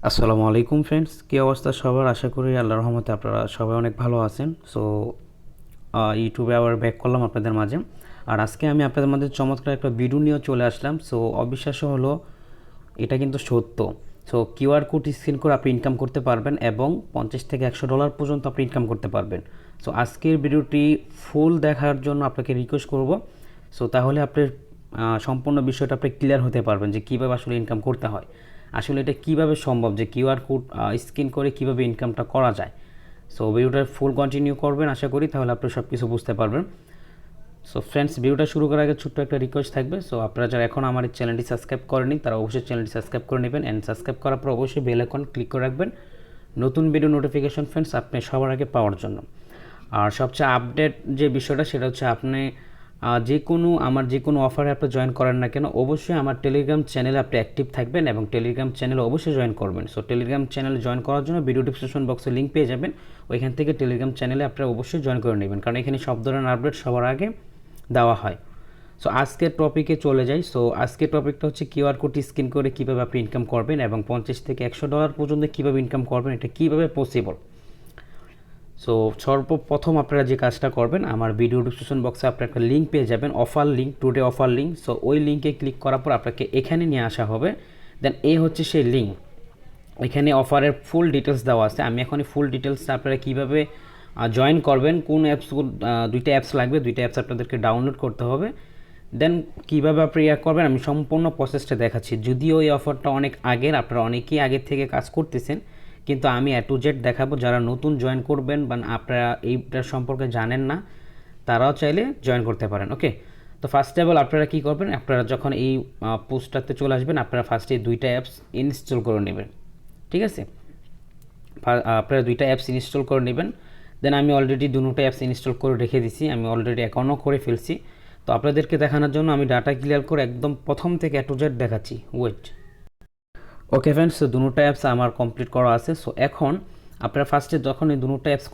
আসসালামু আলাইকুম ফ্রেন্ডস, কী অবস্থা সবার? আশা করি আল্লাহর রহমতে আপনারা সবাই অনেক ভালো আছেন। সো ইউটিউবে আবার ব্যাক করলাম আপনাদের মাঝে। আর আজকে আমি আপনাদের মাঝে চমৎকার একটা ভিডিও নিয়ে চলে আসলাম। সো অবিশ্বাস্য হলো, এটা কিন্তু সত্য। সো কিউআর কোড স্ক্যান করে আপনি ইনকাম করতে পারবেন এবং $50 থেকে $100 পর্যন্ত আপনি ইনকাম করতে পারবেন। সো আজকের ভিডিওটি ফুল দেখার জন্য আপনাকে রিকোয়েস্ট করব। সো তাহলে আপনি সম্পূর্ণ বিষয়টা আপনি ক্লিয়ার হতে পারবেন যে কীভাবে আসলে ইনকাম করতে হয়, আসলে এটা কিভাবে সম্ভব যে কিউআর কোড স্ক্যান করে কিভাবে ইনকামটা করা যায়। সো ভিডিওটা ফুল কন্টিনিউ করবেন আশা করি, তাহলে আপনি সব কিছু বুঝতে পারবেন। সো ফ্রেন্ডস, ভিডিওটা শুরু করার আগে ছোট্ট একটা রিকোয়েস্ট থাকবে। সো আপনারা যারা এখন আমার এই চ্যানেলটি সাবস্ক্রাইব করেনি তারা অবশ্যই চ্যানেলটি সাবস্ক্রাইব করে নেবেন, অ্যান্ড সাবস্ক্রাইব করার পর অবশ্যই বেল আইকন ক্লিক করে রাখবেন নতুন ভিডিও নোটিফিকেশন ফ্রেন্ডস আপনি সবার আগে পাওয়ার জন্য। আর সবচেয়ে আপডেট যে বিষয়টা সেটা হচ্ছে, আপনি যে কোনো অফারে আপনি জয়েন করেন না কেন, অবশ্যই আমার টেলিগ্রাম চ্যানেলে আপনি অ্যাক্টিভ থাকবেন এবং টেলিগ্রাম চ্যানেলে অবশ্যই জয়েন করবেন। সো টেলিগ্রাম চ্যানেলে জয়েন করার জন্য ভিডিও ডিসক্রিপশন বক্সে লিঙ্ক পেয়ে যাবেন, ওইখান থেকে টেলিগ্রাম চ্যানেলে আপনারা অবশ্যই জয়েন করে নেবেন, কারণ এখানে সব ধরনের আপডেট সবার আগে দেওয়া হয়। সো আজকের টপিকে চলে যাই। সো আজকের টপিকটা হচ্ছে কিউআর কোড স্ক্যান করে কীভাবে আপনি ইনকাম করবেন এবং $50 থেকে $100 পর্যন্ত কীভাবে ইনকাম করবেন, এটা কীভাবে পসিবল। সো সর্বপ্রথম আপনারা যে কাজটা করবেন, আমার ভিডিও ডিসক্রিপশন বক্সে আপনি একটা লিঙ্ক পেয়ে যাবেন, offer link, today offer link. So ওই লিঙ্কে ক্লিক করার পর আপনাকে এখানে নিয়ে আসা হবে। দেন এই হচ্ছে সেই লিঙ্ক, এখানে অফারের ফুল ডিটেলস দেওয়া আছে। আমি এখন ফুল ডিটেলসটা আপনারা কীভাবে জয়েন করবেন, কোন অ্যাপস, দুইটা অ্যাপস লাগবে, দুইটা অ্যাপস আপনাদেরকে ডাউনলোড করতে হবে। দেন কীভাবে আপনি করবেন আমি সম্পূর্ণ প্রসেসটা দেখাচ্ছি। যদিও এই অফারটা অনেক আগের, আপনারা অনেকেই আগের থেকে কাজ করতেছেন, কিন্তু আমি এ টু জেড দেখাবো। যারা নতুন জয়েন করবেন বা আপনারা এইটার সম্পর্কে জানেন না, তারাও চাইলে জয়েন করতে পারেন। ওকে, তো ফার্স্ট অফ অল আপনারা কী করবেন, আপনারা যখন এই পোস্টটাতে চলে আসবেন, আপনারা ফার্স্টে দুইটা অ্যাপস ইনস্টল করে নেবেন। ঠিক আছে, আপনারা দুইটা অ্যাপস ইনস্টল করে নেবেন। দেন আমি অলরেডি দুটো অ্যাপস ইনস্টল করে রেখে দিছি, আমি অলরেডি অ্যাকাউন্টও করে ফেলছি। তো আপনাদেরকে দেখানোর জন্য আমি ডাটা ক্লিয়ার করে একদম প্রথম থেকে এ টু জেড দেখাচ্ছি। ওয়েট। ওকে ফ্রেন্ডস, তো দুটো অ্যাপস আমার কমপ্লিট করা আছে। সো এখন আপনারা ফার্স্টে যখন এই দুটো অ্যাপস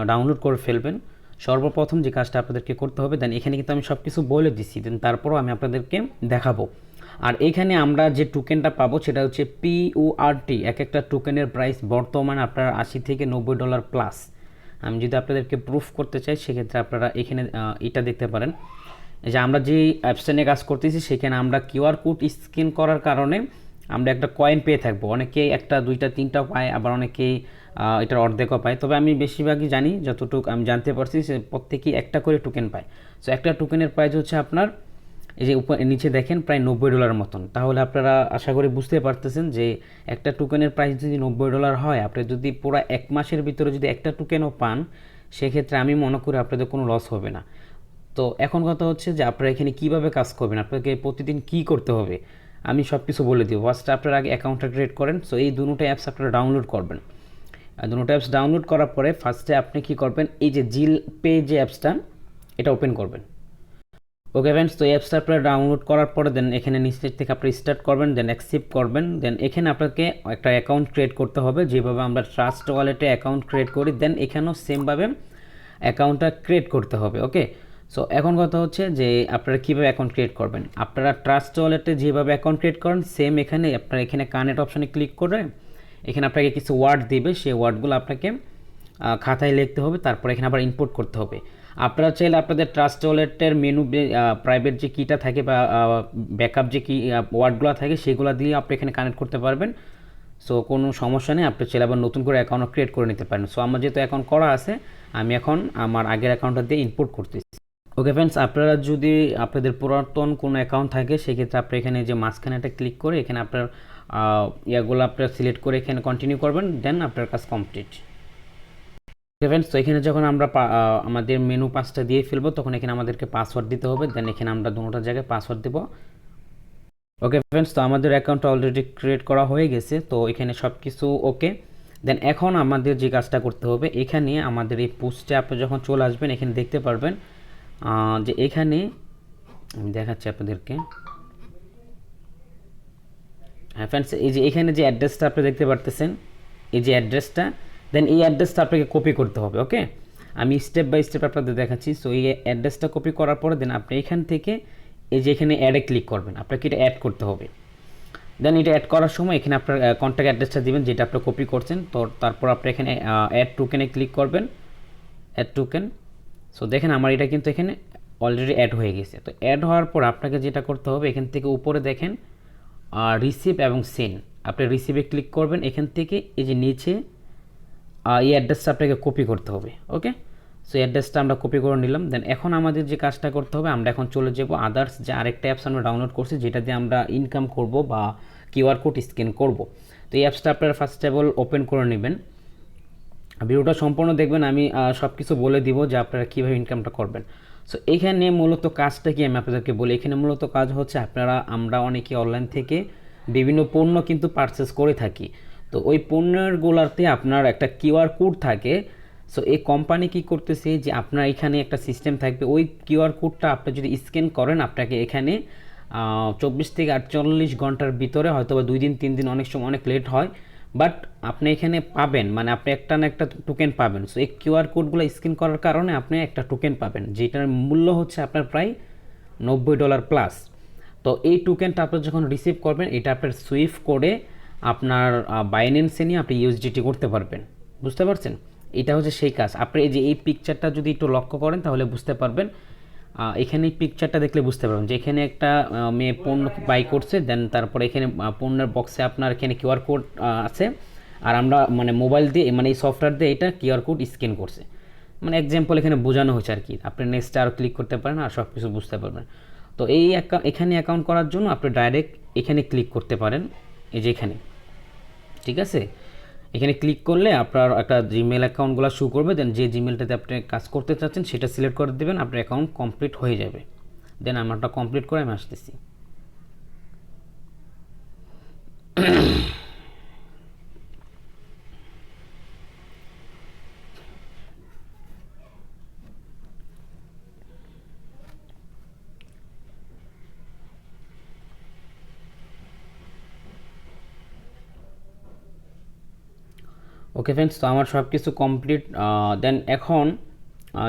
ডাউনলোড করে ফেলবেন, সর্বপ্রথম যে কাজটা আপনাদেরকে করতে হবে, দেন এখানে কিন্তু আমি সব কিছু বলে দিচ্ছি, দেন তারপরও আমি আপনাদেরকে দেখাবো। আর এইখানে আমরা যে টোকেনটা পাবো সেটা হচ্ছে PURT। এক একটা টোকেনের প্রাইস বর্তমানে আপনার $80 থেকে $90 প্লাস। আমি যদি আপনাদেরকে প্রুফ করতে চাই, সেক্ষেত্রে আপনারা এখানে এটা দেখতে পারেন যে আমরা যে অ্যাপসে নিয়ে কাজ করতেছি, সেখানে আমরা কিউআর কোড স্ক্যান করার কারণে আমরা একটা কয়েন পেয়ে থাকবো। অনেকেই একটা, দুইটা, তিনটাও পায়, আবার অনেকেই এটার অর্ধেকও পায়। তবে আমি বেশিরভাগই জানি, যতটুকু আমি জানতে পারছি, সে প্রত্যেকেই একটা করে টোকেন পায়। সো একটা টোকেনের প্রাইস হচ্ছে আপনার, এই যে নিচে দেখেন, প্রায় $90 মতন। তাহলে আপনারা আশা করি বুঝতে পারতেছেন যে একটা টোকেনের প্রাইস যদি $90 হয়, আপনি যদি পুরো এক মাসের ভিতরে যদি একটা টোকেনও পান, সেক্ষেত্রে আমি মনে করি আপনাদের কোনো লস হবে না। তো এখন কথা হচ্ছে যে আপনারা এখানে কীভাবে কাজ করবেন, আপনাকে প্রতিদিন কী করতে হবে আমি সব কিছু বলে দিব। ফার্স্টে আপনারা আগে অ্যাকাউন্টটা ক্রিয়েট করেন। সো এই দুটো অ্যাপস আপনারা ডাউনলোড করবেন। দুটো অ্যাপস ডাউনলোড করার পরে ফার্স্টে আপনি কী করবেন, এই যে জিল পে যে অ্যাপসটা, এটা ওপেন করবেন। ওকে ফ্রেন্ডস, তো এই অ্যাপসটা আপনারা ডাউনলোড করার পরে দেন এখানে নিচের থেকে আপনি স্টার্ট করবেন, দেন অ্যাকসেপ্ট করবেন। দেন এখানে আপনাকে একটা অ্যাকাউন্ট ক্রিয়েট করতে হবে, যেভাবে আমরা ট্রাস্ট ওয়ালেটে অ্যাকাউন্ট ক্রিয়েট করি, দেন এখানেও সেমভাবে অ্যাকাউন্টটা ক্রিয়েট করতে হবে। ওকে, সো এখন কথা হচ্ছে যে আপনারা কীভাবে অ্যাকাউন্ট ক্রিয়েট করবেন। আপনারা ট্রাস্ট ওয়ালেটে যেভাবে অ্যাকাউন্ট ক্রিয়েট করেন, সেম এখানে আপনারা এখানে কানেক্ট অপশানে ক্লিক করে এখানে আপনাকে কিছু ওয়ার্ড দিবে, সেই ওয়ার্ডগুলো আপনাকে খাতায় লিখতে হবে, তারপর এখানে আবার ইনপুট করতে হবে। আপনারা চাইলে আপনাদের ট্রাস্ট ওয়ালেটের মেনু প্রাইভেট যে কিটা থাকে বা ব্যাকআপ যে কি ওয়ার্ডগুলো থাকে, সেগুলো দিয়ে আপনি এখানে কানেক্ট করতে পারবেন। সো কোনো সমস্যা নেই, আপনি চাইলে আবার নতুন করে অ্যাকাউন্ট ক্রিয়েট করে নিতে পারেন। সো আমার যেহেতু অ্যাকাউন্ট করা আছে, আমি এখন আমার আগের অ্যাকাউন্টটা দিয়ে ইনপুট করতেছি। ওকে ফ্রেন্ডস, আপনারা যদি আপনাদের পুরাতন কোনো অ্যাকাউন্ট থাকে, সেক্ষেত্রে আপনি এখানে যে মাঝখানে একটা ক্লিক করে এখানে আপনার ইয়াগুলো আপনারা সিলেক্ট করে এখানে কন্টিনিউ করবেন, দেন আপনার কাজ কমপ্লিট। ওকে ফ্রেন্ডস, তো এখানে যখন আমরা আমাদের মেনু পাসটা দিয়ে ফেলবো, তখন এখানে আমাদেরকে পাসওয়ার্ড দিতে হবে। দেন এখানে আমরা দুটোর জায়গায় পাসওয়ার্ড দেবো। ওকে ফ্রেন্ডস, তো আমাদের অ্যাকাউন্টটা অলরেডি ক্রিয়েট করা হয়ে গেছে। তো এখানে সব কিছু ওকে। দেন এখন আমাদের যে কাজটা করতে হবে, এখানে আমাদের এই পোস্টে আপনি যখন চলে আসবেন, এখানে দেখতে পারবেন যে এখানে আমি দেখাচ্ছি আপনাদেরকে। হ্যাঁ ফ্রেন্ডস, এই যে এখানে যে অ্যাড্রেসটা আপনি দেখতে পারতেছেন, এই যে অ্যাড্রেসটা, দেন এই অ্যাড্রেসটা আপনাকে কপি করতে হবে। ওকে, আমি স্টেপ বাই স্টেপ আপনাদের দেখাচ্ছি। সো এই অ্যাড্রেসটা কপি করার পরে দেন আপনি এখান থেকে এই যে এখানে অ্যাডে ক্লিক করবেন, আপনাকে এটা অ্যাড করতে হবে। দেন এটা অ্যাড করার সময় এখানে আপনার কন্ট্যাক্ট অ্যাড্রেসটা দিবেন যেটা আপনি কপি করছেন। তো তারপর আপনি এখানে অ্যাড টোকেনে ক্লিক করবেন, অ্যাড টোকেন। সো দেখেন আমার এটা কিন্তু এখানে অলরেডি অ্যাড হয়ে গেছে। তো অ্যাড হওয়ার পর আপনাকে যেটা করতে হবে, এখান থেকে উপরে দেখেন রিসিভ এবং সেন্ড, আপনি রিসিভে ক্লিক করবেন। এখান থেকে এই যে নিচে এই অ্যাড্রেসটা আপনাকে কপি করতে হবে। ওকে, সো অ্যাড্রেসটা আমরা কপি করে নিলাম। দেন এখন আমাদের যে কাজটা করতে হবে, আমরা এখন চলে যাব আদার্স যে আরেকটা অ্যাপস আমরা ডাউনলোড করছি যেটা দিয়ে আমরা ইনকাম করব বা কিউআর কোড স্ক্যান করব। তো এই অ্যাপসটা আপনারা ফার্স্ট অফ অল ওপেন করে নেবেন। ভিডিওটা সম্পূর্ণ দেখবেন, আমি সব কিছু বলে দিব যে আপনারা কীভাবে ইনকামটা করবেন। সো এখানে মূলত কাজটা কি আমি আপনাদেরকে বলি, এখানে মূলত কাজ হচ্ছে আমরা অনেকে অনলাইন থেকে বিভিন্ন পণ্য কিন্তু পারচেস করে থাকি। তো ওই পণ্যগুলোতে আপনার একটা কিউআর কোড থাকে। সো এই কোম্পানি কী করতেছে যে আপনার এখানে একটা সিস্টেম থাকবে, ওই কিউআর কোডটা আপনি যদি স্ক্যান করেন আপনাকে এখানে 24 থেকে 48 ঘন্টার ভিতরে, হয়তো বা 2 দিন 3 দিন, অনেক সময় অনেক লেট হয়, বাট আপনি এখানে পাবেন, মানে আপনি একটা না একটা টোকেন পাবেন। সো এই কিউআর কোডগুলো স্ক্যান করার কারণে আপনি একটা টোকেন পাবেন যেটার মূল্য হচ্ছে আপনার প্রায় $90 প্লাস। তো এই টোকেনটা আপনি যখন রিসিভ করবেন এটা আপনার সুইফট করে আপনার বাইন্যান্সে নিয়ে আপনি ইউএসডিটি করতে পারবেন। বুঝতে পারছেন? এটা হচ্ছে সেই কাজ। আপনি এই যে এই পিকচারটা যদি একটু লক্ষ্য করেন তাহলে বুঝতে পারবেন। এখানে এই পিকচারটা দেখলে বুঝতে পারবেন যে এখানে একটা মেয়ে পণ্য বাই করছে, দেন তারপরে এখানে পণ্যের বক্সে আপনার এখানে কিউআর কোড আছে, আর আমরা মানে মোবাইল দিয়ে মানে এই সফটওয়্যার দিয়ে এটা কিউআর কোড স্ক্যান করছে। মানে এক্সাম্পল এখানে বোঝানো হয়েছে আর কি। আপনি নেক্সটে আরও ক্লিক করতে পারেন আর সব কিছু বুঝতে পারবেন। তো এই এখানে অ্যাকাউন্ট করার জন্য আপনি ডাইরেক্ট এখানে ক্লিক করতে পারেন, এই যে এখানে, ঠিক আছে। এখানে ক্লিক করলে আপনার একটা জিমেল অ্যাকাউন্টগুলো শো করবে। দেন যে জিমেলটাতে আপনি কাজ করতে চাচ্ছেন সেটা সিলেক্ট করে দেবেন, আপনার অ্যাকাউন্ট কমপ্লিট হয়ে যাবে। দেন আমারটা কমপ্লিট করে আমি আসতেছি। ওকে ফ্রেন্ডস, তো আমার সব কিছু কমপ্লিট। দেন এখন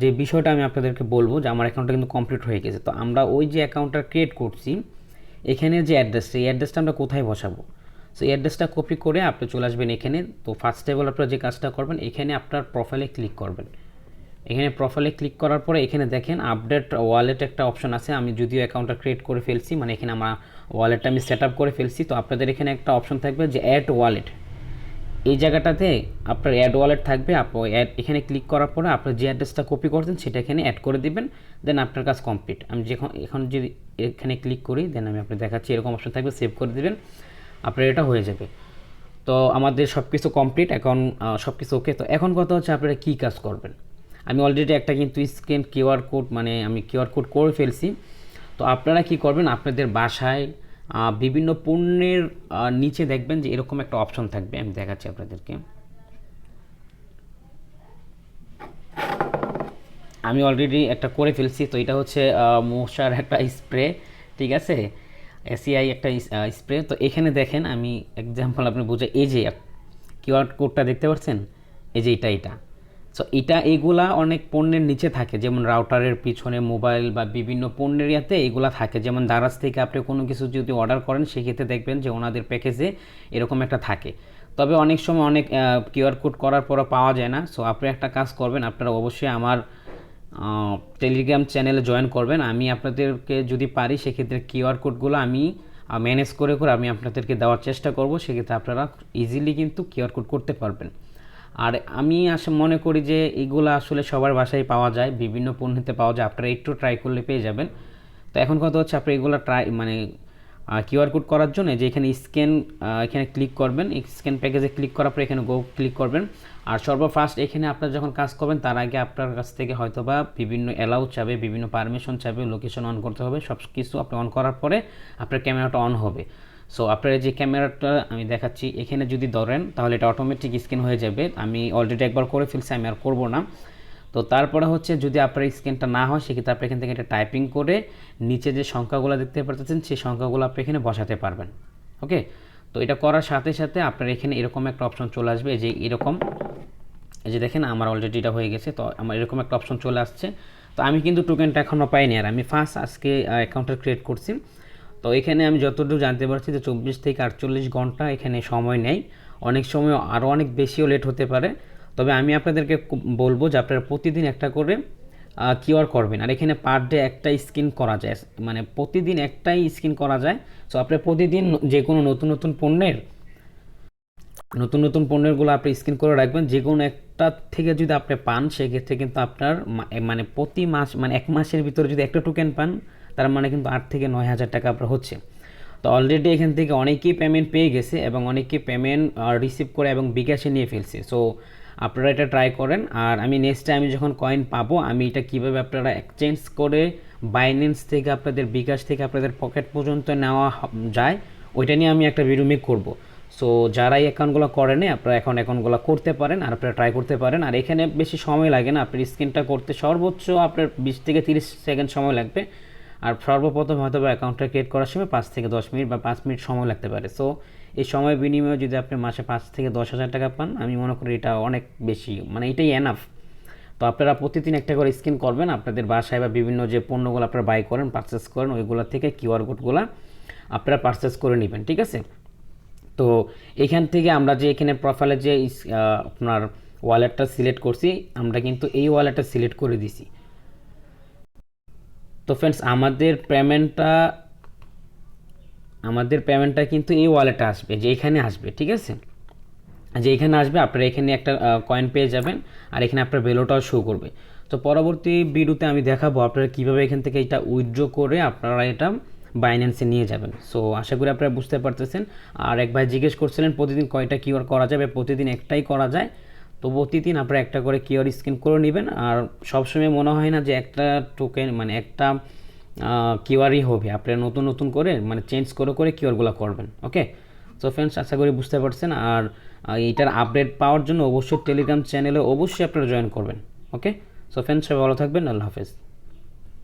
যে বিষয়টা আমি আপনাদেরকে বলবো যে আমার অ্যাকাউন্টটা কিন্তু কমপ্লিট হয়ে গেছে। তো আমরা ওই যে অ্যাকাউন্টটা ক্রিয়েট করছি, এখানে যে অ্যাড্রেসটা, এই অ্যাড্রেসটা আমরা কোথায় বসাবো? সো এই অ্যাড্রেসটা কপি করে আপনি চলে আসবেন এখানে। তো ফার্স্ট অফ অল আপনারা যে কাজটা করবেন, এখানে আপনার প্রোফাইলে ক্লিক করবেন। এখানে প্রোফাইলে ক্লিক করার পরে এখানে দেখেন আপডেট ওয়ালেট একটা অপশন আছে। আমি যদিও অ্যাকাউন্টটা ক্রিয়েট করে ফেলছি, মানে এখানে আমার ওয়ালেটটা আমি সেট আপ করে ফেলছি। তো আপনাদের এখানে একটা অপশন থাকবে যে অ্যাড ওয়ালেট, এই জায়গাটাতে আপনার অ্যাড ওয়ালেট থাকবে। আপনি এখানে ক্লিক করার পরে আপনার যে অ্যাড্রেসটা কপি করছেন সেটা এখানে অ্যাড করে দিবেন। দেন আপনার কাজ কমপ্লিট। আমি এখন যদি এখানে ক্লিক করি, দেন আমি আপনাকে দেখাচ্ছি, এরকম অপশন থাকবে, সেভ করে দিবেন, আপনার এটা হয়ে যাবে। তো আমাদের সব কিছু কমপ্লিট, এখন সব কিছু ওকে। তো এখন কথা হচ্ছে আপনারা কী কাজ করবেন। আমি অলরেডি একটা কিন্তু স্ক্যান কিউআর কোড, মানে আমি কিউআর কোড করে ফেলছি। তো আপনারা কি করবেন, আপনাদের বাসায় বিভিন্ন পণ্যের নিচে দেখবেন যে এরকম একটা অপশন থাকবে। আমি দেখাচ্ছি আপনাদেরকে। আমি অলরেডি একটা করে ফেলছি। তো এটা হচ্ছে মশার একটা স্প্রে, ঠিক আছে, এসিআই একটা স্প্রে। তো এখানে দেখেন আমি এক্সাম্পল আপনি বুঝে, এই যে কিউআর কোডটা দেখতে পাচ্ছেন, এই যে এটা। সো এগুলা অনেক পণ্যের নিচে থাকে, যেমন রাউটারের পিছনে, মোবাইল বা বিভিন্ন পণ্যের ইয়াতে এগুলা থাকে। যেমন দারাজ থেকে আপনি কোনো কিছু যদি অর্ডার করেন সেক্ষেত্রে দেখবেন যে ওনাদের প্যাকেজে এরকম একটা থাকে। তবে অনেক সময় অনেক কিউআর কোড করার পরও পাওয়া যায় না। সো আপনি একটা কাজ করবেন, আপনারা অবশ্যই আমার টেলিগ্রাম চ্যানেলে জয়েন করবেন। আমি আপনাদেরকে যদি পারি সেক্ষেত্রে কিউআর কোডগুলো আমি ম্যানেজ করে আমি আপনাদেরকে দেওয়ার চেষ্টা করব। সেক্ষেত্রে আপনারা ইজিলি কিন্তু কিউআর কোড করতে পারবেন। আর আমি মনে করি যে এগুলো আসলে সবার বাসায় পাওয়া যায়, বিভিন্ন পণ্যতে পাওয়া যায়, আপনারা একটু ট্রাই করলে পেয়ে যাবেন। তো এখন কথা হচ্ছে আপনি এগুলো মানে কিউআর কোড করার জন্য যে এখানে স্ক্যান, এখানে ক্লিক করবেন, স্ক্যান প্যাকেজে ক্লিক করার পরে এখানে গো ক্লিক করবেন। আর সর্বফার্স্ট এখানে আপনার যখন কাজ করবেন তার আগে আপনার কাছ থেকে হয়তোবা বিভিন্ন অ্যালাউ চাবে, বিভিন্ন পারমিশন চাবে, লোকেশন অন করতে হবে। সব কিছু আপনি অন করার পরে আপনার ক্যামেরাটা অন হবে। সো আপনার যে ক্যামেরাটা আমি দেখাচ্ছি, এখানে যদি ধরেন তাহলে এটা অটোমেটিক স্ক্যান হয়ে যাবে। আমি অলরেডি একবার করে ফেলছি, আমি আর করবো না। তো তারপরে হচ্ছে যদি আপনার স্ক্যানটা না হয় সেক্ষেত্রে আপনি এখান থেকে এটা টাইপিং করে নিচে যে সংখ্যাগুলো দেখতে পাচ্ছেন সেই সংখ্যাগুলো আপনি এখানে বসাতে পারবেন। ওকে, তো এটা করার সাথে সাথে আপনার এখানে এরকম একটা অপশন চলে আসবে, যে এরকম, এই যে দেখেন আমার অলরেডি এটা হয়ে গেছে। তো আমার এরকম একটা অপশন চলে আসছে। তো আমি কিন্তু টোকেনটা এখনও পাইনি, আর আমি ফার্স্ট আজকে অ্যাকাউন্টটা ক্রিয়েট করছি। তো এখানে আমি যতটুকু জানতে পারছি যে 24 থেকে 48 ঘন্টা এখানে সময় নেয়, অনেক সময় আরও অনেক বেশিও লেট হতে পারে। তবে আমি আপনাদেরকে বলবো যে আপনারা প্রতিদিন একটা করে কিউআর করবেন। আর এখানে পার ডে একটা স্ক্যান করা যায়, মানে প্রতিদিন একটাই স্ক্যান করা যায়। সো আপনি প্রতিদিন যে কোনো নতুন নতুন পণ্যগুলো আপনি স্ক্যান করে রাখবেন। যে কোনো একটা থেকে যদি আপনি পান সেক্ষেত্রে কিন্তু আপনার মানে প্রতি মাস মানে 1 মাসের ভিতরে যদি একটা টোকেন পান তার মানে কিন্তু 8 থেকে 9,000 টাকা আপনার হচ্ছে। তো অলরেডি এখান থেকে অনেকেই পেমেন্ট পেয়ে গেছে এবং অনেকেই পেমেন্ট রিসিভ করে এবং বিকাশে নিয়ে ফেলছে। সো আপনারা এটা ট্রাই করেন। আর আমি নেক্সট টাইম যখন কয়েন পাবো আমি এটা কীভাবে আপনারা এক্সচেঞ্জ করে বাইন্যান্স থেকে আপনাদের বিকাশ থেকে আপনাদের পকেট পর্যন্ত নেওয়া যায় ওইটা নিয়ে আমি একটা ভিডিও মেক করবো। সো যারা এই অ্যাকাউন্টগুলো করেন আপনারা এখন অ্যাকাউন্টগুলো করতে পারেন আর আপনারা ট্রাই করতে পারেন। আর এখানে বেশি সময় লাগে না, আপনার স্ক্রিনটা করতে সর্বোচ্চ আপনার 20 থেকে 30 সেকেন্ড সময় লাগবে। আর সর্বপ্রথম হয়তো বা অ্যাকাউন্টটা ক্রিয়েট করার সময় 5 থেকে 10 মিনিট বা 5 মিনিট সময় লাগতে পারে। সো এই সময় বিনিময়ে যদি আপনি মাসে 5 থেকে 10,000 টাকা পান আমি মনে করি এটা অনেক বেশি, মানে এটাই এনাফ। তো আপনারা প্রতিদিন একটা করে স্ক্যান করবেন আপনাদের বাসায় বা বিভিন্ন যে পণ্যগুলো আপনারা বাই করেন পারচেস করেন ওইগুলো থেকে কিউআর কোডগুলো আপনারা পারচেস করে নেবেন, ঠিক আছে। তো এখান থেকে আমরা যে এখানে প্রোফাইলে যে আপনার ওয়ালেটটা সিলেক্ট করছি আমরা কিন্তু এই ওয়ালেটটা সিলেক্ট করে দিছি। তো ফ্রেন্ডস আমাদের পেমেন্টটা কিন্তু এই ওয়ালেটে আসবে, যে এখানে আসবে, ঠিক আছে। যে এখানে আসবে আপনারা এখানে একটা কয়েন পেয়ে যাবেন আর এখানে আপনার ভ্যালুটাও শো করবে। তো পরবর্তী ভিডিওতে আমি দেখাবো আপনারা কীভাবে এখান থেকে এটা উইথড্র করে আপনারা এটা বাইন্যান্সে নিয়ে যাবেন। সো আশা করি আপনারা বুঝতে পারতেছেন। আর এক ভাই জিজ্ঞেস করছিলেন প্রতিদিন কয়টা কিউআর করা যাবে, প্রতিদিন একটাই করা যায়। তো প্রতিদিন আপনারা একটা করে কিউআর স্ক্যান করে নেবেন। আর সবসময় মনে হয় না যে একটা টোকেন মানে একটা কিউআরই হবে, আপনারা নতুন করে মানে চেঞ্জ করে কিউআরগুলো করবেন। ওকে, সো ফ্রেন্ডস আশা করি বুঝতে পারছেন। আর এইটার আপডেট পাওয়ার জন্য অবশ্যই টেলিগ্রাম চ্যানেলে অবশ্যই আপনারা জয়েন করবেন। ওকে, সো ফ্রেন্ডস সবাই ভালো থাকবেন, আল্লাহ হাফেজ।